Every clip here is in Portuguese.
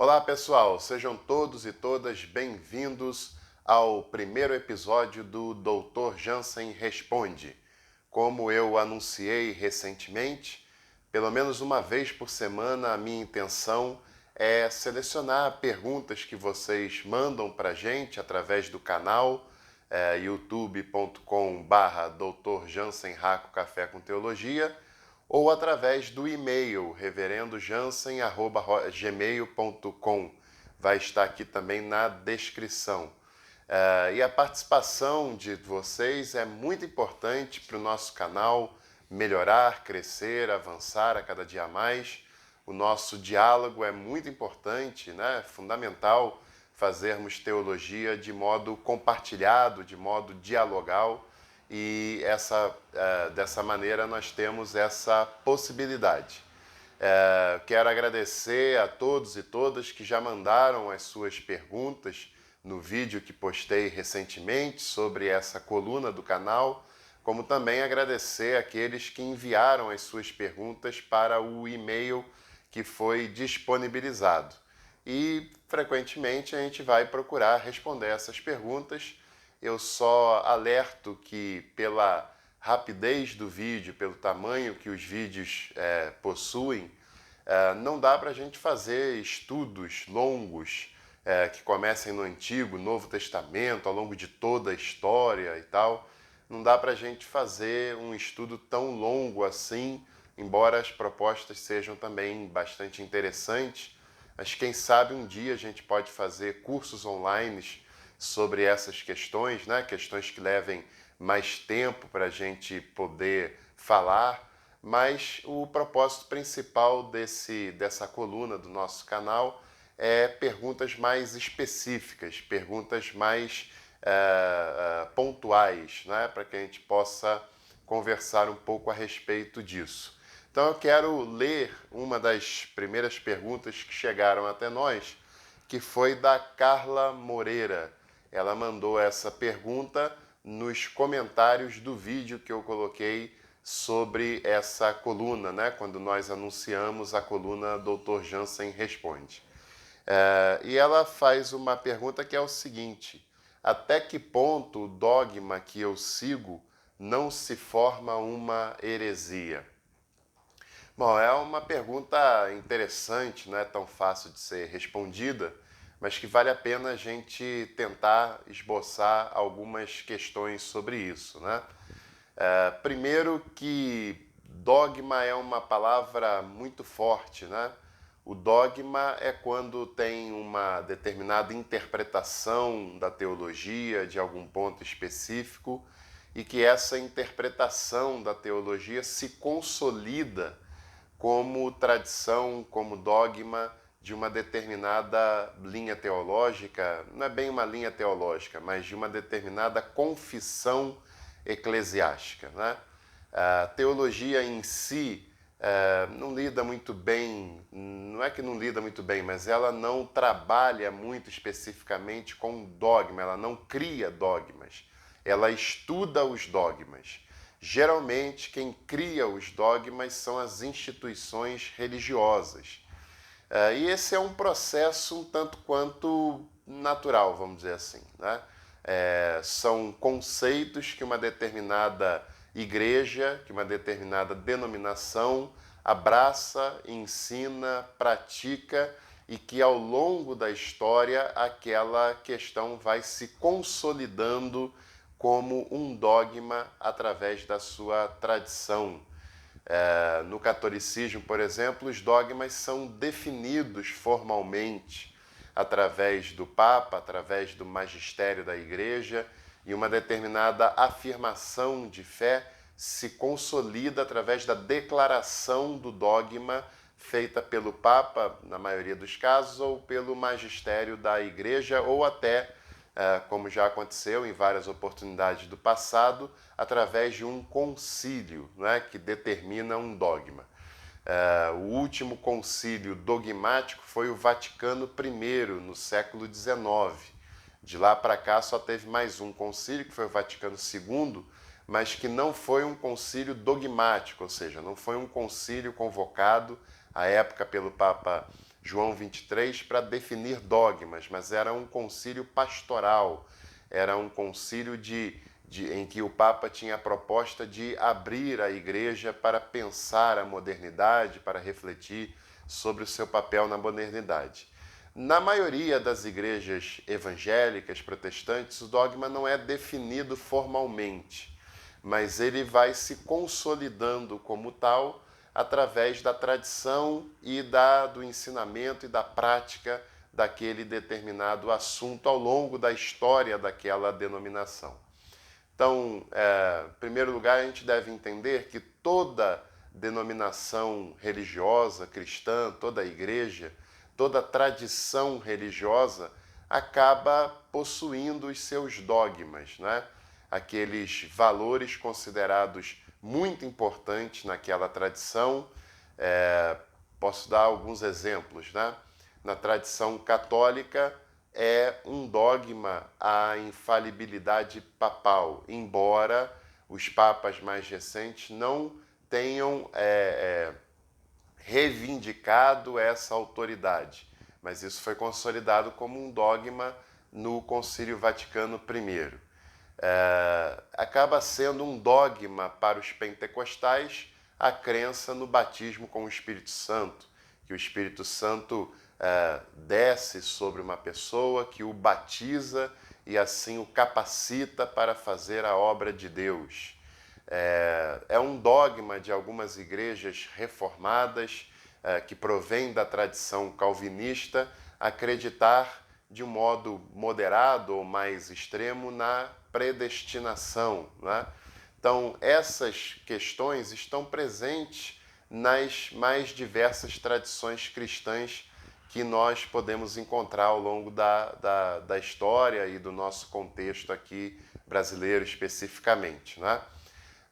Olá pessoal, sejam todos e todas bem-vindos ao primeiro episódio do Dr. Jansen Responde. Como eu anunciei recentemente, pelo menos uma vez por semana a minha intenção é selecionar perguntas que vocês mandam para a gente através do canal youtube.com/Dr. Jansen Raco Café com Teologia ou através do e-mail reverendojansen@gmail.com. Vai estar aqui também na descrição. E a participação de vocês é muito importante para o nosso canal melhorar, crescer, avançar a cada dia mais. O nosso diálogo é muito importante, né? É fundamental fazermos teologia de modo compartilhado, de modo dialogal, e dessa maneira nós temos essa possibilidade. Quero agradecer a todos e todas que já mandaram as suas perguntas no vídeo que postei recentemente sobre essa coluna do canal, como também agradecer aqueles que enviaram as suas perguntas para o e-mail que foi disponibilizado. E frequentemente a gente vai procurar responder essas perguntas. Eu só alerto que pela rapidez do vídeo, pelo tamanho que os vídeos possuem, não dá para a gente fazer estudos longos que comecem no Antigo, Novo Testamento, ao longo de toda a história e tal. Não dá para a gente fazer um estudo tão longo assim, embora as propostas sejam também bastante interessantes. Mas quem sabe um dia a gente pode fazer cursos online sobre essas questões, né? Questões que levem mais tempo para a gente poder falar. Mas o propósito principal dessa coluna do nosso canal é perguntas mais específicas, perguntas mais pontuais, né? Para que a gente possa conversar um pouco a respeito disso. Então eu quero ler uma das primeiras perguntas que chegaram até nós, que foi da Carla Moreira. Ela mandou essa pergunta nos comentários do vídeo que eu coloquei sobre essa coluna, né? Quando nós anunciamos a coluna Dr. Jansen Responde. E ela faz uma pergunta que é o seguinte: até que ponto o dogma que eu sigo não se forma uma heresia? Bom, é uma pergunta interessante, não é tão fácil de ser respondida, mas que vale a pena a gente tentar esboçar algumas questões sobre isso, né? Primeiro que dogma é uma palavra muito forte, né? O dogma é quando tem uma determinada interpretação da teologia de algum ponto específico e que essa interpretação da teologia se consolida como tradição, como dogma de uma determinada linha teológica, não é bem uma linha teológica, mas de uma determinada confissão eclesiástica, né? A teologia em si não lida muito bem, não é que não lida muito bem, mas ela não trabalha muito especificamente com dogma, ela não cria dogmas, ela estuda os dogmas. Geralmente, quem cria os dogmas são as instituições religiosas. E esse é um processo um tanto quanto natural, vamos dizer assim, né? São conceitos que uma determinada igreja, que uma determinada denominação abraça, ensina, pratica e que ao longo da história aquela questão vai se consolidando como um dogma através da sua tradição. No catolicismo, por exemplo, os dogmas são definidos formalmente através do Papa, através do magistério da Igreja, e uma determinada afirmação de fé se consolida através da declaração do dogma feita pelo Papa, na maioria dos casos, ou pelo magistério da Igreja, ou até, como já aconteceu em várias oportunidades do passado, através de um concílio, né, que determina um dogma. O último concílio dogmático foi o Vaticano I, no século XIX. De lá para cá só teve mais um concílio, que foi o Vaticano II, mas que não foi um concílio dogmático, ou seja, não foi um concílio convocado à época pelo Papa João 23 para definir dogmas, mas era um concílio pastoral, era um concílio em que o Papa tinha a proposta de abrir a igreja para pensar a modernidade, para refletir sobre o seu papel na modernidade. Na maioria das igrejas evangélicas, protestantes, o dogma não é definido formalmente, mas ele vai se consolidando como tal através da tradição e do ensinamento e da prática daquele determinado assunto ao longo da história daquela denominação. Então, em primeiro lugar, a gente deve entender que toda denominação religiosa cristã, toda igreja, toda tradição religiosa acaba possuindo os seus dogmas, né? Aqueles valores considerados muito importantes naquela tradição. Posso dar alguns exemplos, né? Na tradição católica é um dogma a infalibilidade papal, embora os papas mais recentes não tenham reivindicado essa autoridade, mas isso foi consolidado como um dogma no Concílio Vaticano I. Acaba sendo um dogma para os pentecostais a crença no batismo com o Espírito Santo, que o Espírito Santo desce sobre uma pessoa, que o batiza e assim o capacita para fazer a obra de Deus. É um dogma de algumas igrejas reformadas que provém da tradição calvinista acreditar de um modo moderado ou mais extremo na predestinação, né? Então, essas questões estão presentes nas mais diversas tradições cristãs que nós podemos encontrar ao longo da história e do nosso contexto aqui brasileiro especificamente, né?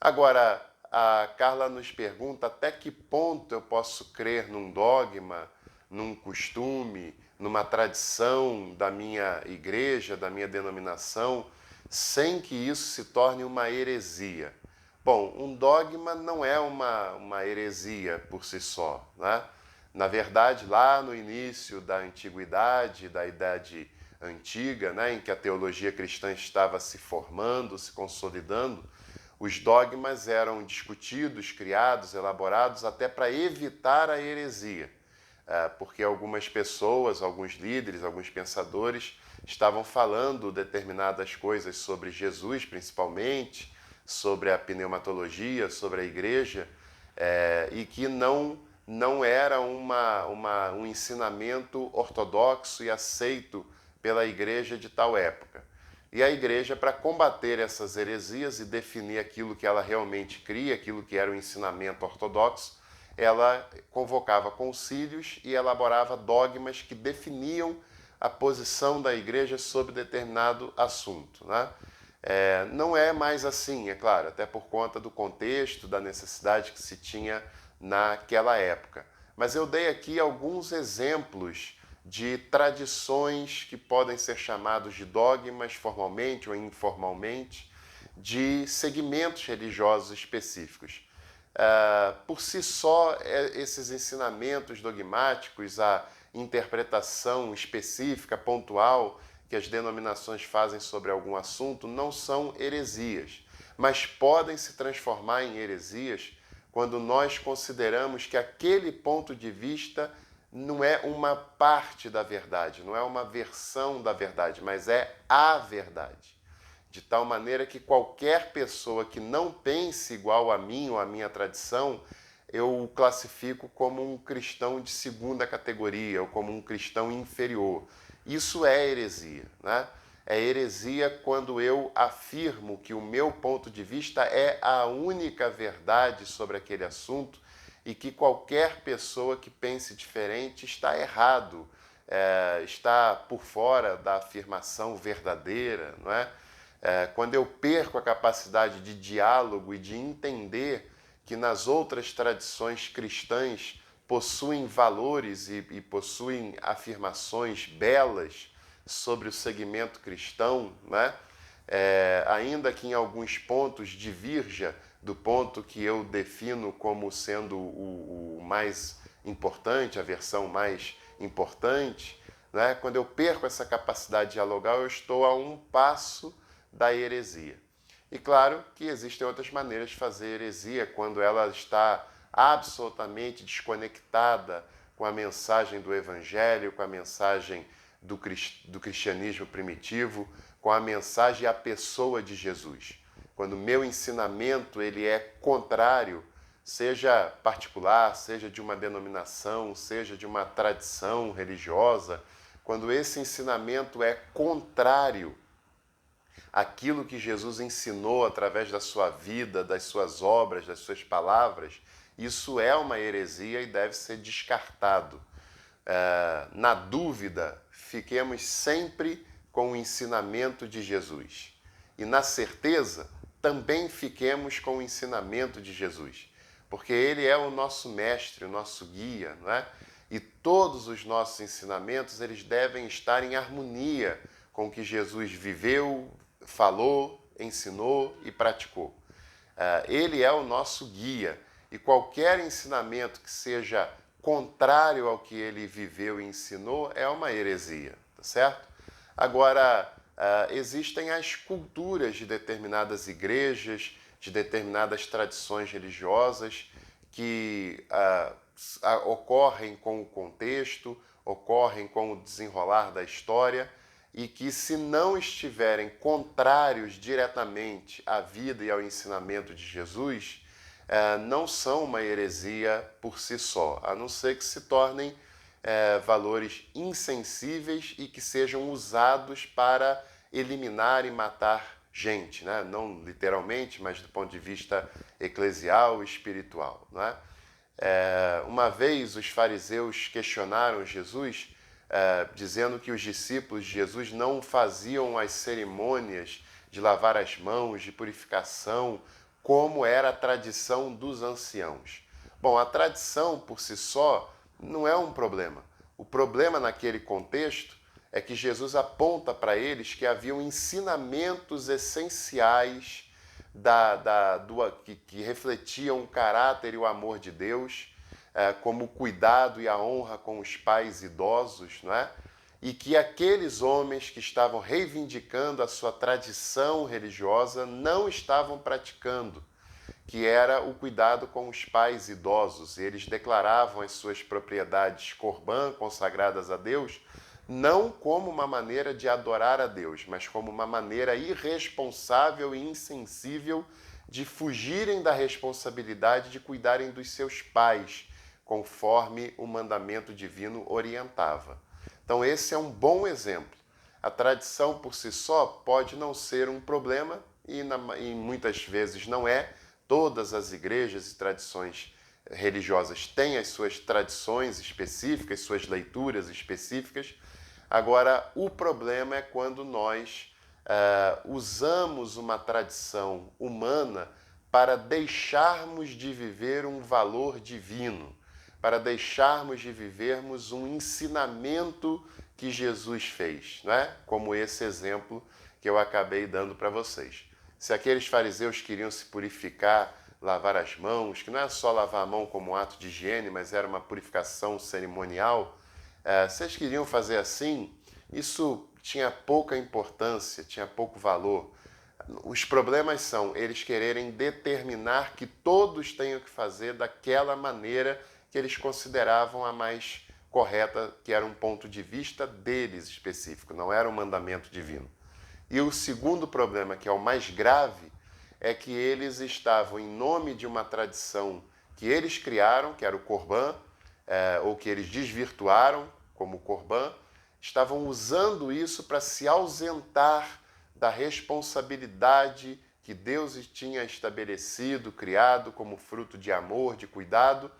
Agora, a Carla nos pergunta até que ponto eu posso crer num dogma, num costume, numa tradição da minha igreja, da minha denominação, sem que isso se torne uma heresia. Bom, um dogma não é uma heresia por si só, né? Na verdade, lá no início da antiguidade, da Idade Antiga, né, em que a teologia cristã estava se formando, se consolidando, os dogmas eram discutidos, criados, elaborados até para evitar a heresia, porque algumas pessoas, alguns líderes, alguns pensadores estavam falando determinadas coisas sobre Jesus, principalmente, sobre a pneumatologia, sobre a igreja, e que não era um ensinamento ortodoxo e aceito pela igreja de tal época. E a igreja, para combater essas heresias e definir aquilo que ela realmente cria, aquilo que era o ensinamento ortodoxo, ela convocava concílios e elaborava dogmas que definiam a posição da igreja sobre determinado assunto, né? Não é mais assim, é claro, até por conta do contexto, da necessidade que se tinha naquela época. Mas eu dei aqui alguns exemplos de tradições que podem ser chamados de dogmas formalmente ou informalmente, de segmentos religiosos específicos. Por si só, esses ensinamentos dogmáticos, a interpretação específica, pontual, que as denominações fazem sobre algum assunto, não são heresias, mas podem se transformar em heresias quando nós consideramos que aquele ponto de vista não é uma parte da verdade, não é uma versão da verdade, mas é a verdade. De tal maneira que qualquer pessoa que não pense igual a mim ou a minha tradição, eu o classifico como um cristão de segunda categoria ou como um cristão inferior. Isso é heresia, né? É heresia quando eu afirmo que o meu ponto de vista é a única verdade sobre aquele assunto e que qualquer pessoa que pense diferente está errado, está por fora da afirmação verdadeira, não é? Quando eu perco a capacidade de diálogo e de entender que nas outras tradições cristãs possuem valores e possuem afirmações belas sobre o segmento cristão, né? Ainda que em alguns pontos divirja do ponto que eu defino como sendo o mais importante, a versão mais importante, né? Quando eu perco essa capacidade dialogal, eu estou a um passo da heresia. E claro que existem outras maneiras de fazer heresia quando ela está absolutamente desconectada com a mensagem do Evangelho, com a mensagem do cristianismo primitivo, com a mensagem e a pessoa de Jesus. Quando o meu ensinamento ele é contrário, seja particular, seja de uma denominação, seja de uma tradição religiosa, quando esse ensinamento é contrário àquilo que Jesus ensinou através da sua vida, das suas obras, das suas palavras, isso é uma heresia e deve ser descartado. Na dúvida, fiquemos sempre com o ensinamento de Jesus. E na certeza, também fiquemos com o ensinamento de Jesus. Porque ele é o nosso mestre, o nosso guia, não é? E todos os nossos ensinamentos, eles devem estar em harmonia com o que Jesus viveu, falou, ensinou e praticou. Ele é o nosso guia. E qualquer ensinamento que seja contrário ao que ele viveu e ensinou é uma heresia, tá certo? Agora, existem as culturas de determinadas igrejas, de determinadas tradições religiosas que ocorrem com o contexto, ocorrem com o desenrolar da história e que, se não estiverem contrários diretamente à vida e ao ensinamento de Jesus, não são uma heresia por si só, a não ser que se tornem valores insensíveis e que sejam usados para eliminar e matar gente, né? Não literalmente, mas do ponto de vista eclesial e espiritual. Não é? Uma vez os fariseus questionaram Jesus, dizendo que os discípulos de Jesus não faziam as cerimônias de lavar as mãos, de purificação, como era a tradição dos anciãos. Bom, a tradição por si só não é um problema. O problema naquele contexto é que Jesus aponta para eles que haviam ensinamentos essenciais que refletiam o caráter e o amor de Deus, como o cuidado e a honra com os pais idosos, não é? E que aqueles homens que estavam reivindicando a sua tradição religiosa não estavam praticando, que era o cuidado com os pais idosos. Eles declaravam as suas propriedades corbã, consagradas a Deus, não como uma maneira de adorar a Deus, mas como uma maneira irresponsável e insensível de fugirem da responsabilidade de cuidarem dos seus pais, conforme o mandamento divino orientava. Então esse é um bom exemplo. A tradição por si só pode não ser um problema e muitas vezes não é. Todas as igrejas e tradições religiosas têm as suas tradições específicas, suas leituras específicas. Agora, o problema é quando nós usamos uma tradição humana para deixarmos de viver um valor divino, para deixarmos de vivermos um ensinamento que Jesus fez, não é? Como esse exemplo que eu acabei dando para vocês. Se aqueles fariseus queriam se purificar, lavar as mãos, que não é só lavar a mão como um ato de higiene, mas era uma purificação cerimonial, se eles queriam fazer assim, isso tinha pouca importância, tinha pouco valor. Os problemas são eles quererem determinar que todos tenham que fazer daquela maneira que eles consideravam a mais correta, que era um ponto de vista deles específico, não era um mandamento divino. E o segundo problema, que é o mais grave, é que eles estavam, em nome de uma tradição que eles criaram, que era o Corbã, ou que eles desvirtuaram como Corbã, estavam usando isso para se ausentar da responsabilidade que Deus tinha estabelecido, criado como fruto de amor, de cuidado,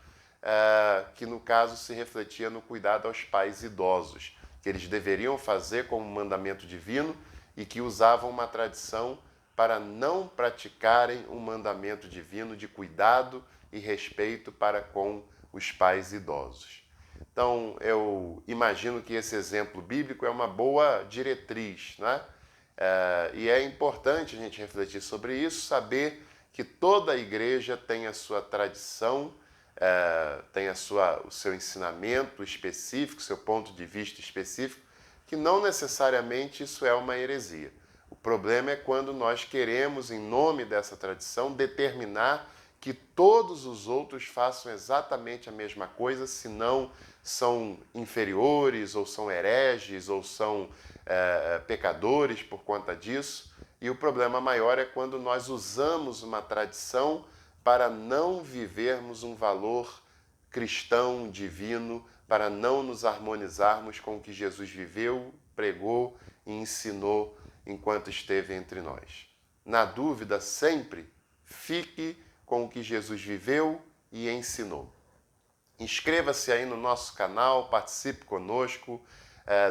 que no caso se refletia no cuidado aos pais idosos, que eles deveriam fazer como mandamento divino e que usavam uma tradição para não praticarem um mandamento divino de cuidado e respeito para com os pais idosos. Então, eu imagino que esse exemplo bíblico é uma boa diretriz, né? E é importante a gente refletir sobre isso, saber que toda a igreja tem a sua tradição tem o seu ensinamento específico, seu ponto de vista específico, que não necessariamente isso é uma heresia. O problema é quando nós queremos, em nome dessa tradição, determinar que todos os outros façam exatamente a mesma coisa, senão são inferiores, ou são hereges, ou são pecadores por conta disso. E o problema maior é quando nós usamos uma tradição para não vivermos um valor cristão, divino, para não nos harmonizarmos com o que Jesus viveu, pregou e ensinou enquanto esteve entre nós. Na dúvida, sempre fique com o que Jesus viveu e ensinou. Inscreva-se aí no nosso canal, participe conosco,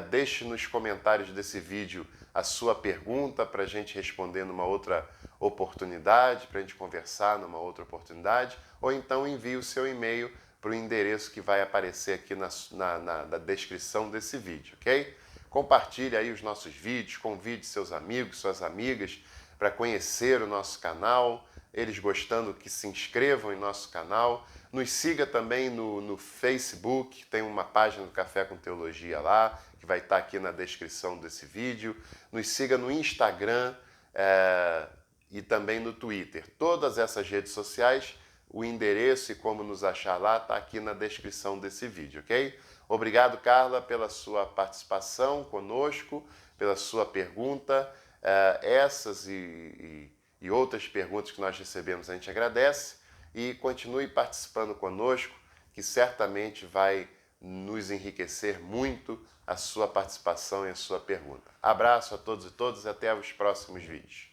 deixe nos comentários desse vídeo a sua pergunta para a gente responder numa outra oportunidade, para a gente conversar numa outra oportunidade, ou então envie o seu e-mail para o endereço que vai aparecer aqui na descrição desse vídeo, ok? Compartilhe aí os nossos vídeos, convide seus amigos, suas amigas para conhecer o nosso canal, eles gostando que se inscrevam em nosso canal. Nos siga também no Facebook, tem uma página do Café com Teologia lá, que vai estar aqui na descrição desse vídeo. Nos siga no Instagram e também no Twitter. Todas essas redes sociais, o endereço e como nos achar lá está aqui na descrição desse vídeo, ok? Obrigado, Carla, pela sua participação conosco, pela sua pergunta. Essas e outras perguntas que nós recebemos, a gente agradece. E continue participando conosco, que certamente vai nos enriquecer muito a sua participação e a sua pergunta. Abraço a todos e todas e até os próximos vídeos.